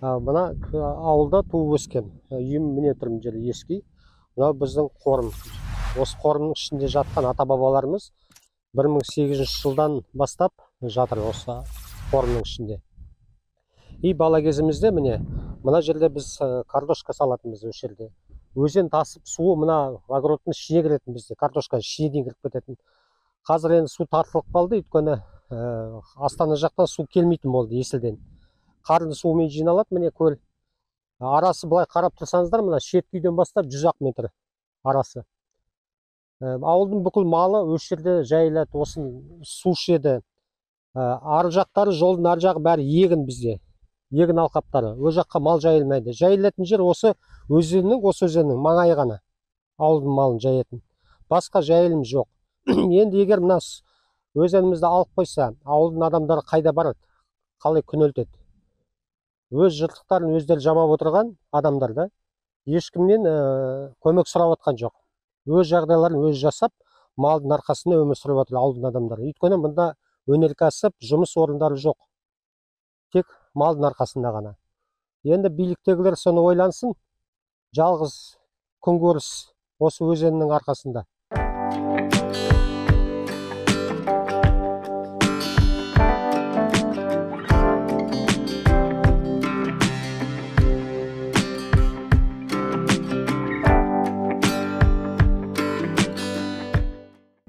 Мына ауылда туып өскен. Үйім міне тұрмын жері ескі. Мына біздің қорым. Осы қорымның ішінде жатқан ата-бабаларымыз 1800 жылдан бастап жатыр осы қорымның ішінде. Бала кезімізде міне мына жерде біз картошка салатынбыз осы жерде. Өзен тасып суы мына огородтың ішіне кіретін бізде. Картошка ішіне дейін кіріп кететін. Қазір енді су тартылып қалды, өйткені Астана жақтан су келмейтін болды есілден. Қардың суымен жиналады, міне көл. Арасы былай қарап тұрсаңыздар, мына шеткі үйден бастап 100 метр арасы. Ауылдың бүкіл малы осы жерде жайылады, осын су ішеді. Ар жақтары, жолдың ар жағы бәрі егін бізде. Егін алқаптары. Ол жаққа мал жайылмайды. Жайылатын жер осы өзеннің маңайы ғана. Ауылдың малын жаятын. Басқа жайылым жоқ. Енді егер мына өзенімізді алып қойса, ауылдың адамдары қайда барады? Қалай күнелтеді? Өз жыртықтарын өздері жамап отырған адамдарда ешкімнен көмек сұрап отқан жоқ. Өз жағдайларын өзі жасап, малдың арқасында өмір сүріп отыр ауылдың адамдары. Өйткені мұнда өнеркәсіп, жұмыс орындары жоқ. Тек малдың арқасында ғана. Енді биліктегілер соны ойлансын, жалғыз күнкөріс осы өзеннің арқасында.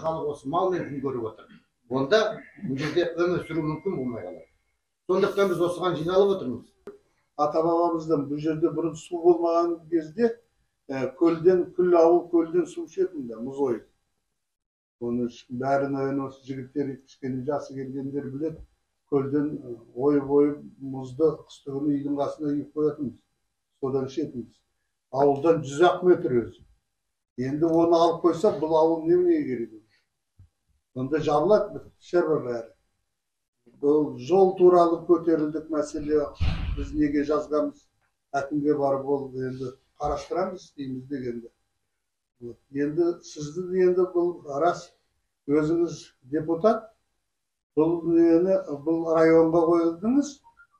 Халық осы малмен күн көріп отыр. Онда бұл жерде өмір сүру мүмкін болмай қалады. Сондықтан біз осыған жиналып отырмыз. Ата-бабамыздан бұл жерде бұрын су болмаған кезде көлден, күл ауыл көлден су ішетін де, мұз ойып. Оны бәрін осы жігіттер кішкене жасы келгендер біледі. Көлден ойып мұзды қыстыгүні үйдің қасына үйіп қоятынбыз. Содан ішетінбіз. Ауылдан 100 метр өзі. Енді оны алып қойсақ, бұл ауыл неменеге керек? Онда жабылады шербі бәрі. Бұл жол туралы көтерілдік мәселе, біз неге жазғамыз, әкімге барып ол енді қарастырамыз дейміз дегенде. Енді сізді енді бұл рас, өзіңіз депутат, бұл районға қойылдыңыз,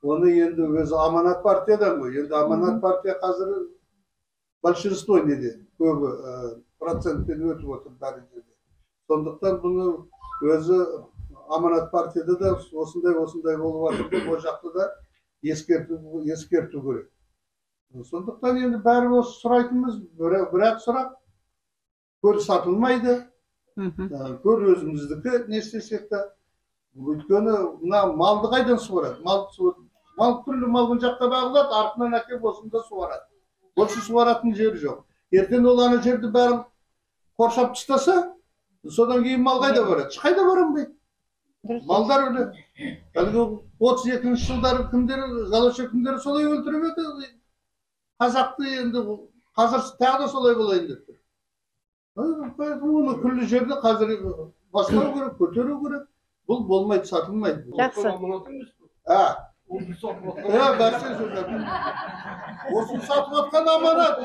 оны енді өзі Аманат партиядан ғой. Енді Аманат партия қазір большинство неде, көбі процентпен өтіп отыр бәрі жерде. Сондықтан бұны өзі Аманат партияда да осындай болып жатыр деп, ол жақты да ескерту керек. Сондықтан енді бәрі осы сұрайтынымыз, бірақ сұрақ, көл сатылмайды, көл өзіміздікі не істесек та, өйткені малды қайдан суарады? Мал күллі малғын жақта бағылады, артынан әкеп осында суарады. Осы суаратын жері жоқ. Ертең ол ана жерді бәрін қоршап тастаса, содан кейін мал қайда барады? Қайда барамайды? Малдар өлі. 32-ші жылдары Галошев күндері солай өлтіріп еді. Қазақты енді қазір тағы да солай болайын деп тұр. Оны күллі жерді қазір бастау керек, көтеру керек. Бұл болмайды, сатылмайды. Жақсы. Бәрсе сөйледі. Осыны сатып отқан Аманат.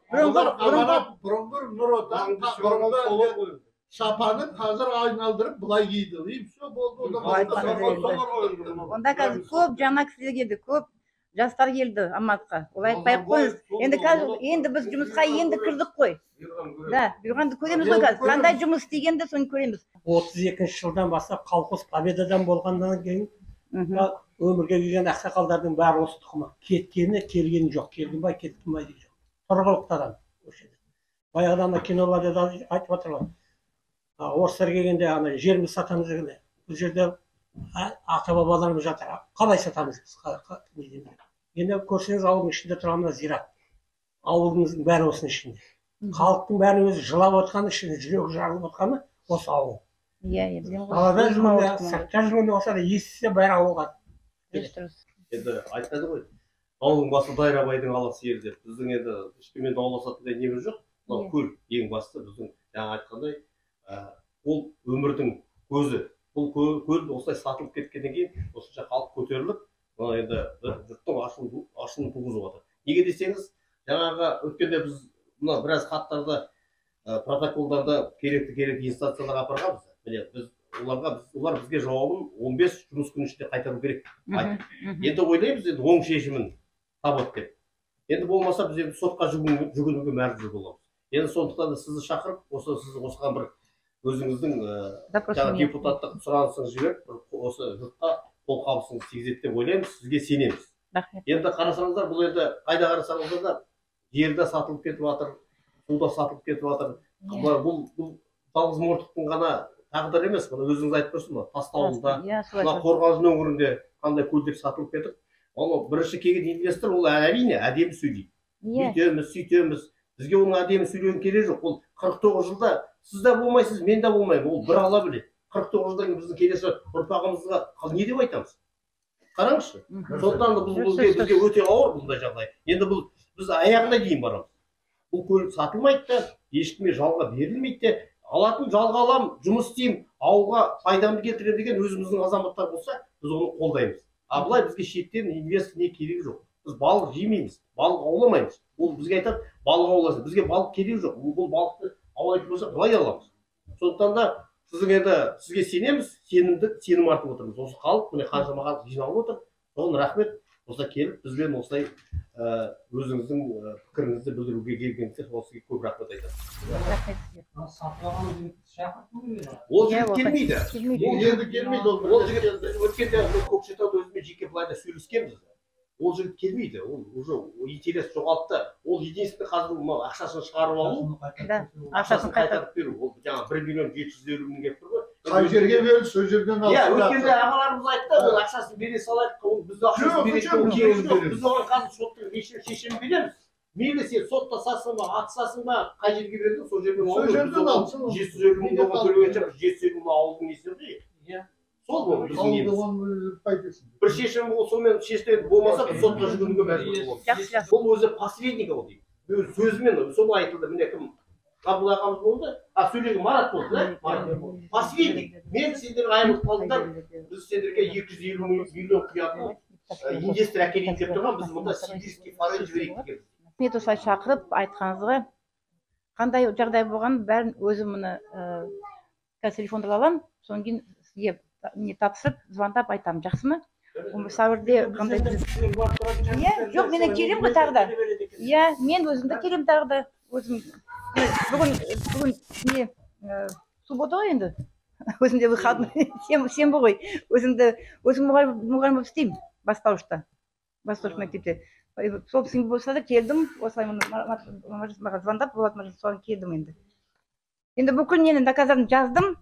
Бұрынғы Нұр Отан шапанын қазір айналдырып бұлай киді. Онда қазір көп жаңа кісілер келді, көп жастар келді Алматыға. Олай айтпай қойыңыз. Енді біз жұмысқа енді кірдік қой. Да, бұйырғанды көреміз ғой қазір. Қандай жұмыс істегенде соны көреміз. 32-ші жылдан бастап колхоз Победадан болғаннан кейін өмірге келген ақсақалдардың бәрі осы тұқымы. Кеткені, келгені жоқ. Келген бай, кеткен бай дейді жоқ. Тұрғылықты адам. Баяғыда киноларда айтып отырған. Орыстар келгенде жеріміз сатамыз дегенде. Бұл жерде ата-бабаларымыз жатыр. Қалай сатамыз? Енді көрсеңіз ауылдың ішінде тұрғанда зират. Ауылымыздың бәрі осының ішінде. Халықтың бәрі өзі жылап отқаны, ішінде жүрегі жарылып отқаны осы ауыл. Қалада жүргенде, сыртта жүргенде болса да естісе бәрі ауылға. Енді айтады ғой, ауылдың басы Дайрабайдың аласы ер деп. Біздің енді ешкіммен дауласатындай неміз жоқ. Мынау көл ең басты біздің жаңа айтқандай, ол өмірдің көзі. Бұл көл осылай сатылып кеткеннен кейін осынша халық көтеріліп, енді жұрттың ашуын туғызып отыр. Неге десеңіз, жаңағы өткенде біз біраз хаттарды, протоколдарды керекті инстанцияларға апарғанбыз. Міне біз олар бізге жауабын 15 жұмыс күні ішінде қайтару керек. Енді ойлаймыз, енді оң шешімін табады деп. Енді болмаса біз енді сотқа жүгінуге мәжбүр боламыз. Енді сондықтан да сізді шақырып, сіз осыған бір өзіңіздің депутаттық сұранысыңызды жіберіп, осы жұртқа қолқабысыңызды тигізеді деп ойлаймыз, сізге сенеміз. Енді қарасаңыздар, бұл енді қайда қарасаңыздар да жерде сатылып кетіп жатыр, суда сатылып кетіп жатыр. Бұл жалғыз мұрттықтың ғана тағдыры емес, бұны өзіңіз айтып тұрсыз ба? Тастауылда, мына Қорғалжын өңірінде қандай көлдер сатылып кетіп, оны бірінші келген инвестор ол әрине әдемі сөйлейді. Бүйтеміз, сөйтеміз. Бізге оның әдемі сөйлеудің керегі жоқ. Ол 49 жылда сіз де болмайсыз, мен де болмаймын. Ол бір ала біледі. 49 жылдан кейін біздің келесі ұрпағымызға не деп айтамыз? Қараңызшы. Сондықтан да бізге өте ауыр бұндай жағдай. Енді біз аяғына дейін барамыз. Бұл көлік сатылмайды да, ешкімге жалға берілмейді де, алатын жалға алам, жұмыс істеймін, ауылға пайдамды келтіремін деген өзіміздің азаматтар болса, біз оны қолдаймыз. А былай бізге шеттен инвестор не керегі жоқ. Біз балық жемейміз, балық ауламаймыз. Ол бізге айтады, балық ауласын. Бізге балық керегі жоқ. Бұл балықты аулайтын болсақ, былай аламыз. Сондықтан да сізге сенеміз, сенім артып отырмыз. Осы халық міне қаншама халық жиналып отыр. Соған рахмет. Осылай келіп, бізбен осылай өзіңіздің пікіріңізді білдіруге келгеніңізге осыға көп рахмет айтамын. Ол жігіт келмейді. Ол жігіт өткенде Көкшетауда өзімен жеке былайда сөйлескенбіз. Ол жігіт келмейді. Ол уже интерес жоғалтты. Ол единственный қазір ақшасын шығарып алу, ақшасын қайтарып беру. Ол жаңа 1.750.000 келіп тұр ғой. Қай жерге берді, сол жерден алып. Иә, өткенде ағаларымыз айтты, ол ақшасын бере салайық, біз ақшасын береді. Біз оған қазір соттың шешімін береміз. Мейлі сен сотта сатсың ба, атсасың ба, қай жерге бердің, сол жерден алып. 750.000 доллар төлегенше 750.000 ауылдың несін ғой. Сол бұл біздің неміз. Бір шешім сонымен шешіледі болмаса, біз сотқа жүгінуге мәжбүр боламыз. Бұл өзі посредник ол дейді. Сөзімен солай айтылды. Міне кім Қабыл ағамыз болды, сөйлеген Марат болды, да? Посредник. Мен сендерге айырылып қалдыңдар, біз сендерге 250 миллион құятын инвестор әкелейін деп тұрған, біз мұнда сибирский фарен жіберейік деген. Мен осылай шақырып айтқаныңызға қандай жағдай болған бәрін өзім мұны телефонды аламын, содан кейін сізге не тапсырып, звондап айтамын, жақсы ма? Сәуірде қандай жоқ, мен келем ғой тағы да. Иә, мен өзімді келем тағы да. Өзім бүгін не суббота ғой енді. Өзімде сенбі ғой. Өзім мұғалім болып істеймін бастауышта. Бастауыш мектепте. Сол сенбі болса да келдім. Осылай маған звондап болатын соған келдім енді. Енді бүкіл нені доказатын жаздым.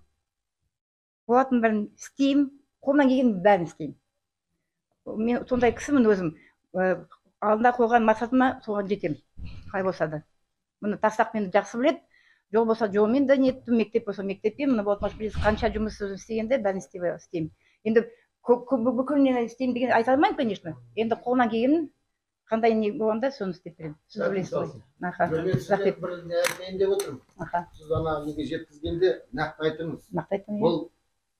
Болатын бәрін істеймін. Қолымнан келгенін бәрін істеймін. Мен сондай кісімін өзім. Алдында қойған мақсатыма соған жетемін. Қай болса да. Мұны тастақ мені жақсы біледі. Жол болса жолмен де неттім, мектеп болса мектеппен. Мұны болатын білесіз қанша жұмыс істегенде бәрін істеймін. Енді бүкіл нені істеймін деген айта алмаймын, конечно. Енді қолынан келгенін қандай не болғанда соны істеп беремін. Сіз білесіз ғой. Рахмет. Мен деп отырмын. Сіз ана неге жеткізгенде нақты айтыңыз. Нақты айтыңыз. Бұл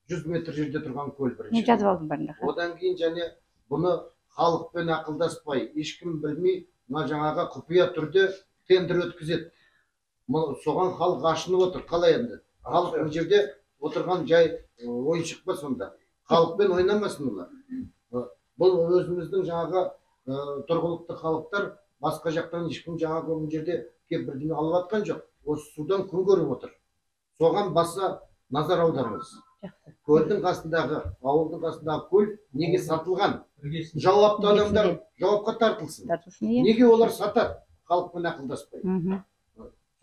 100 метр жерде тұрған көл бірінші. Мен жазып алдым бәрін. Одан кейін және бұны халықпен ақылдаспай, ешкім білмей, мына жаңаға құпия түрде тендер өткізеді. Соған халық ашынып отыр. Қалай енді? Халық бұл жерде отырған жай ойыншық па сонда? Халықпен ойнамасын олар. Бұл өзіміздің жаңаға тұрғылықты халықтар басқа жақтан ешкім жаңағы бұл жерде кеп бірдеңе алып атқан жоқ. Осы судан күн көріп отыр. Соған баса назар аударыңыз. Көлдің қасындағы, ауылдың қасындағы көл неге сатылған? Жауапты адамдар жауапқа тартылсын. Неге олар сатады? Халықпен ақылдаспай.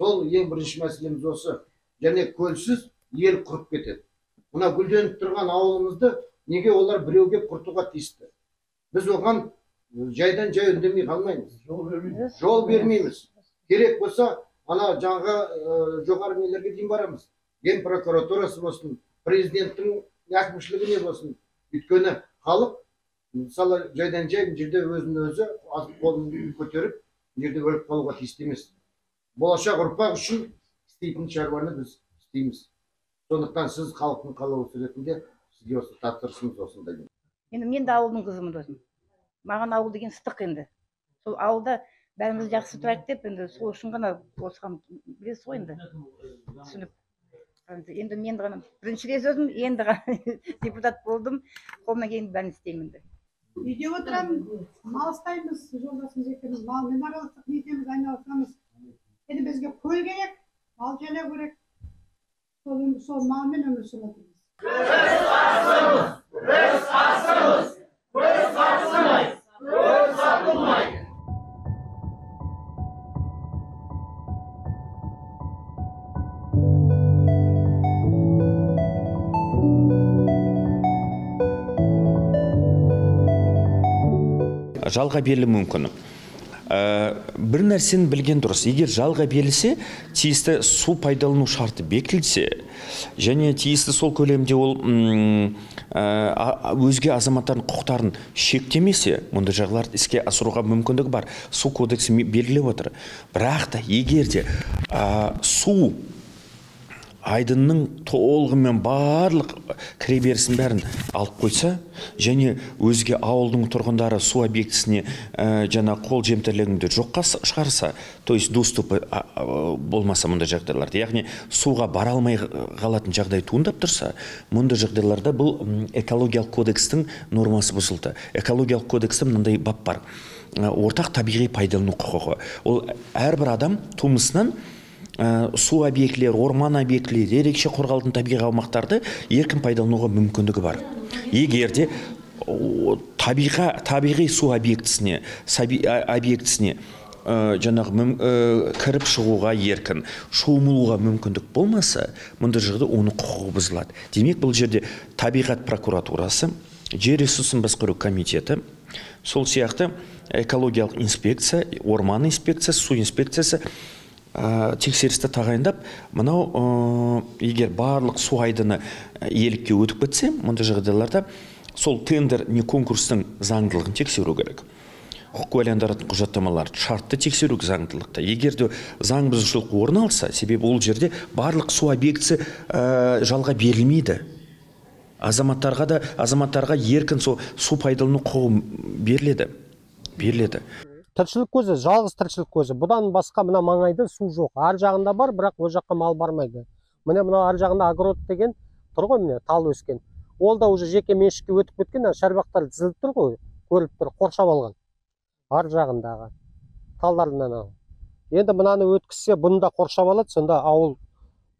Сол ең бірінші мәселеміз осы. Және көлсіз ел құрып кетеді. Мына гүлденіп тұрған ауылымызды неге олар біреуге құртуға тиісті? Біз оған жайдан жай үндемей қалмаймыз. Жол бермейміз. Керек болса, ана жаңға жоғары нелерге дейін барамыз. Ген прокуратурасы болсын, президенттің әкімшілігіне болсын. Өйткені халық мысалы жайдан жай жерде өзін өзі қолын көтеріп жерде өліп қалуға тиісті емес. Болашақ ұрпақ үшін істейтін шаруаны біз істейміз. Сондықтан сіз халықтың қалауысы ретінде сізге осы тапсырысымыз осындай. Енді мен де ауылдың қызымын өзім. Маған ауыл деген ыстық енді. Сол ауылда бәріміз жақсы тұрайық деп, енді сол үшін ғана осыған білесіз ғой енді. Түсініп. енді мен ғана бірінші рет өзім енді ғана депутат болдым, қолымнан келгеннің бәрін істеймін енді. Үйде отырамын, мал ұстаймыз, жолдасымыз екеуміз малмен араласып нетеміз, айналысамыз. Енді бізге көл керек, мал жайлау керек. Сол малмен өмір сүріп отырмыз. Жалға берілуі мүмкін. Бір нәрсені білген дұрыс. Егер жалға берілсе, тиісті су пайдалану шарты бекітілсе, және тиісті сол көлемде ол өзге азаматтардың құқықтарын шектемесе, мұндай жағдайларды іске асыруға мүмкіндігі бар. Су кодексі белгілеп отыр. Бірақ та егер де су айдынның толығымен барлық кіреберісін бәрін алып қойса, және өзге ауылдың тұрғындары су объектісіне жаңа қол жемтерлігінде жоққа шығарса, то есть доступы болмаса мұндай жағдайларда, яғни суға бара алмай қалатын жағдай туындап тұрса, мұндай жағдайларда бұл экологиялық кодекстің нормасы бұзылды. Экологиялық кодексте мынандай бап бар. Ортақ табиғи пайдалану құқығы. Ол әрбір адам тумысынан су объектілері, орман объектілері, ерекше қорғалатын табиғи аумақтарды еркін пайдалануға мүмкіндігі бар. Егер де табиғи су объектісіне жаңағы кіріп шығуға еркін, шомылуға мүмкіндік болмаса, мұндай жағдайда оның құқығы бұзылады. Демек, бұл жерде табиғат прокуратурасы, жер ресурсын басқару комитеті, сол сияқты экологиялық инспекция, орман инспекциясы, су инспекциясы тексерісті тағайындап, мынау егер барлық су айдыны иелікке өтіп кетсе, мұндай жағдайларда сол тендер не конкурстың заңдылығын тексеру керек. Құқық куәландыратын құжаттамалар шартты тексеру заңдылықта. Егер де заң бұзушылық орын алса, себебі ол жерде барлық су объектісі жалға берілмейді. Азаматтарға еркін су пайдалану құқығы беріледі. Тіршілік көзі, жалғыз тіршілік көзі. Бұдан басқа мына маңайда су жоқ. Ар жағында бар, бірақ ол жаққа мал бармайды. Міне мына ар жағында огород деген тұр ғой, міне тал өскен. Ол да уже жеке меншікке өтіп кеткен, шарбақтар тізіліп тұр ғой, көріліп тұр, қоршап алған. Ар жағындағы талдарынан. Енді мынаны өткізсе, бұны да қоршап алады, сонда ауыл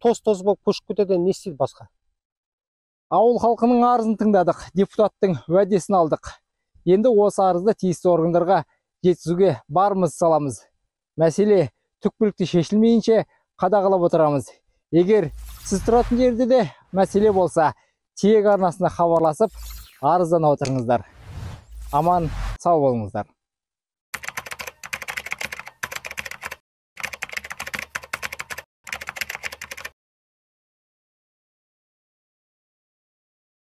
тоз-тоз болып көшіп кетеді, не істейді басқа? Ауыл халқының арызын тыңдадық, депутаттың уәдесін алдық. Енді осы арызды тиісті органдарға жеткізуге барымыз саламыз. Мәселе түпкілікті шешілмейінше қадағалап отырамыз. Егер сіз тұратын жерде де мәселе болса, тиек арнасына хабарласып, арыздан отырыңыздар. Аман, сау болыңыздар.